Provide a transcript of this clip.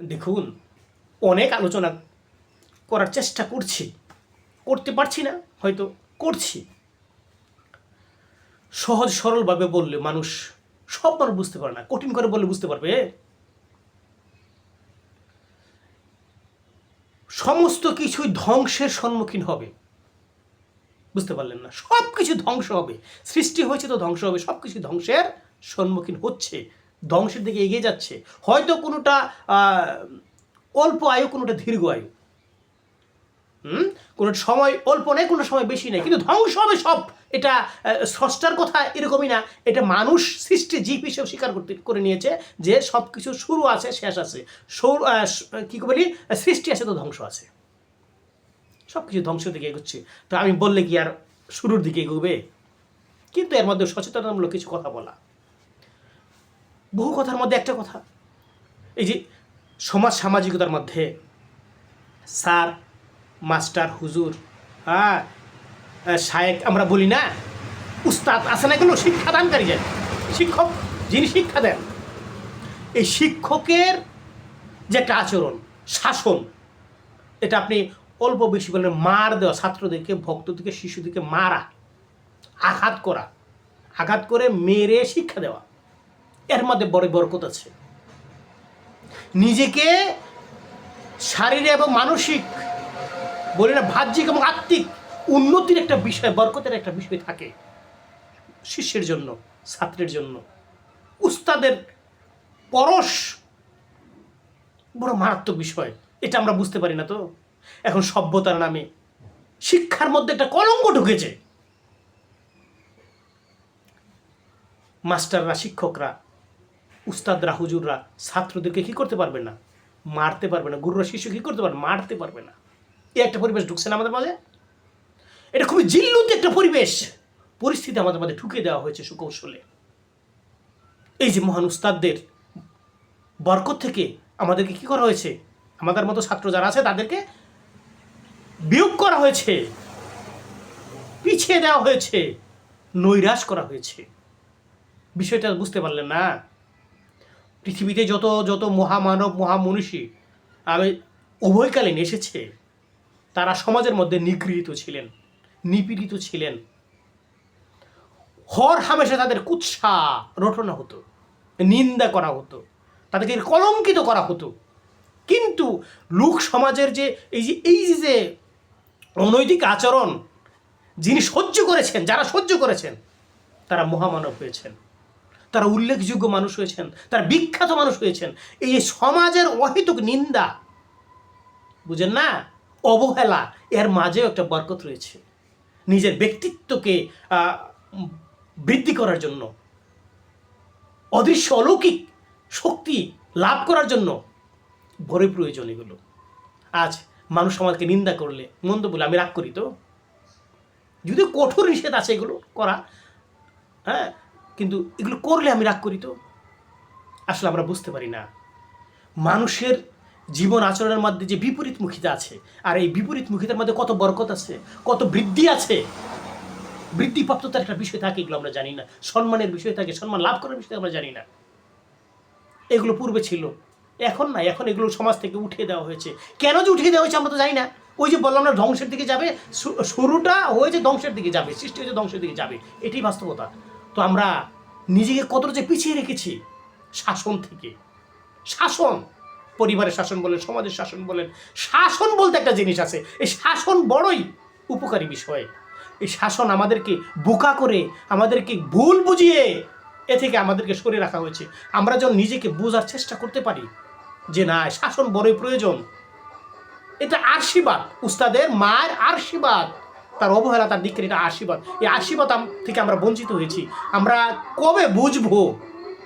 দেখুন, অনেক আলোচনা করার চেষ্টা করতে পারছি না, হয়তো করছি। সহজ সরলভাবে বললে মানুষ সব মানুষ বুঝতে পারে না, কঠিন করে বললে বুঝতে পারবে। সমস্ত কিছুই ধ্বংসের সম্মুখীন হবে, বুঝতে পারলেন না? সব কিছু ধ্বংস হবে, সৃষ্টি হয়েছে তো ধ্বংস হবে, সব কিছু ধ্বংসের সম্মুখীন হচ্ছে, ধ্বংসের দিকে এগিয়ে যাচ্ছে। হয়তো কোনোটা অল্প আয়ু, কোনোটা দীর্ঘ আয়ু, কোনো সময় অল্প নেই, কোনো সময় বেশি নেই, কিন্তু ধ্বংস হবে সব। এটা স্রষ্টার কথা এরকমই না, এটা মানুষ সৃষ্টি জীব হিসেবে স্বীকার করে নিয়েছে যে সব কিছু শুরু আছে, শেষ আছে। কি বলি, সৃষ্টি আছে তো ধ্বংস আছে, সব কিছু ধ্বংসের দিকে এগোচ্ছে। তো আমি বললে কি আর শুরুর দিকে এগোবে? কিন্তু এর মধ্যে সচেতনতামূলক কিছু কথা বলা, বহু কথার মধ্যে একটা কথা, এই যে সামাজিকতার মধ্যে স্যার, মাস্টার, হুজুর, শায়েক আমরা বলি না, উস্তাদ আছে না, এগুলো শিক্ষাদানকারী, যায় শিক্ষক, যিনি শিক্ষা দেন, এই শিক্ষকের যে একটা আচরণ, শাসন, এটা আপনি অল্প বেশি বলেন, মার দেওয়া, ছাত্রদেরকে, ভক্তদেরকে, শিশুদেরকে মারা, আঘাত করে মেরে শিক্ষা দেওয়া, এর মধ্যে বড় বরকত আছে। নিজেকে শারীরিক এবং মানসিক, বলি না, বাহ্যিক এবং আত্মিক উন্নতির একটা বিষয়, বরকতের একটা বিষয় থাকে শিষ্যের জন্য, ছাত্রের জন্য। উস্তাদের পরশ বড় মারাত্মক বিষয়, এটা আমরা বুঝতে পারি না। তো এখন সভ্যতার নামে শিক্ষার মধ্যে একটা কলঙ্ক ঢুকেছে। মাস্টাররা, শিক্ষকরা, উস্তাদরা, হুজুররা ছাত্রদেরকে কি করতে পারবে না? মারতে পারবে না। গুরুরা শিষ্য কি করতে পারবে? মারতে পারবে না। এই একটা পরিবেশ ঢুকছে না আমাদের মাঝে। এটা খুবই জিল্লুতি একটা পরিস্থিতি আমাদের মাঝে ঢুকে দেওয়া হয়েছে সুকৌশলে। এই যে মহান উস্তাদদের বরকত থেকে আমাদেরকে কি করা হয়েছে? আমাদের মতো ছাত্র যারা আছে তাদেরকে বিয়োগ করা হয়েছে, পিছিয়ে দেওয়া হয়েছে, নৈরাশ করা হয়েছে। বিষয়টা বুঝতে পারলেন না? পৃথিবীতে যত মহামানব, মহামনীষী আমি উভয়কালীন এসেছে, তারা সমাজের মধ্যে নিগৃহীত ছিলেন, নিপীড়িত ছিলেন। হর হামেশা তাদের কুৎসা রটনা হতো, নিন্দা করা হতো, তাদেরকে কলঙ্কিত করা হতো। কিন্তু লোক সমাজের যে এই যে অনৈতিক আচরণ যিনি সহ্য করেছেন, যারা সহ্য করেছেন, তারা মহামানব হয়েছেন, তারা উল্লেখযোগ্য মানুষ হয়েছেন, তারা বিখ্যাত মানুষ হয়েছেন। এই সমাজের অহেতুক নিন্দা, বুঝেন না, অবহেলা, এর মাঝেও একটা বরকত রয়েছে। নিজের ব্যক্তিত্বকে বৃদ্ধি করার জন্য, অদৃশ্য অলৌকিক শক্তি লাভ করার জন্য বড় প্রয়োজন এগুলো। আজ মানুষ সমাজকে নিন্দা করলে, মন্দ বলে আমি রাগ করি তো, যদিও কঠোর নিষেধ আছে এগুলো করা, কিন্তু এগুলো করলে আমি রাগ করি তো। আসলে আমরা বুঝতে পারি না মানুষের জীবন আচরণের মধ্যে যে বিপরীতমুখিতা আছে, আর এই বিপরীতমুখিতার মধ্যে কত বরকত আছে, কত বৃদ্ধি আছে, বৃদ্ধিপ্রাপ্ততার একটা বিষয় থাকে, এগুলো আমরা জানি না। সম্মানের বিষয় থাকে, সম্মান লাভ করার বিষয় আমরা জানি না। এগুলো পূর্বে ছিল, এখন না, এখন এগুলো সমাজ থেকে উঠিয়ে দেওয়া হয়েছে। কেন যে উঠিয়ে দেওয়া হয়েছে আমরা তো জানি না। ওই যে বললাম না, ধ্বংসের দিকে যাবে, শুরুটা হয়েছে ধ্বংসের দিকে যাবে, সৃষ্টি হয়েছে ধ্বংসের দিকে যাবে, এটাই বাস্তবতা। তো আমরা নিজেকে কতটা যে পিছিয়ে রেখেছি শাসন থেকে। শাসন, পরিবারের শাসন বলেন, সমাজের শাসন বলেন, শাসন বলতে একটা জিনিস আছে, এই শাসন বড়ই উপকারী বিষয়। এই শাসন আমাদেরকে বোকা করে, আমাদেরকে ভুল বুঝিয়ে এ থেকে আমাদেরকে সরে রাখা হয়েছে। আমরা যখন নিজেকে বোঝার চেষ্টা করতে পারি যে না, শাসন বড়ই প্রয়োজন, এটা আশীর্বাদ, উস্তাদের মায়ের আশীর্বাদ, তার অবহেলা, তার দিকের এটা আশীর্বাদ। এই আশীর্বাদ থেকে আমরা বঞ্চিত হয়েছি। আমরা কবে বুঝবো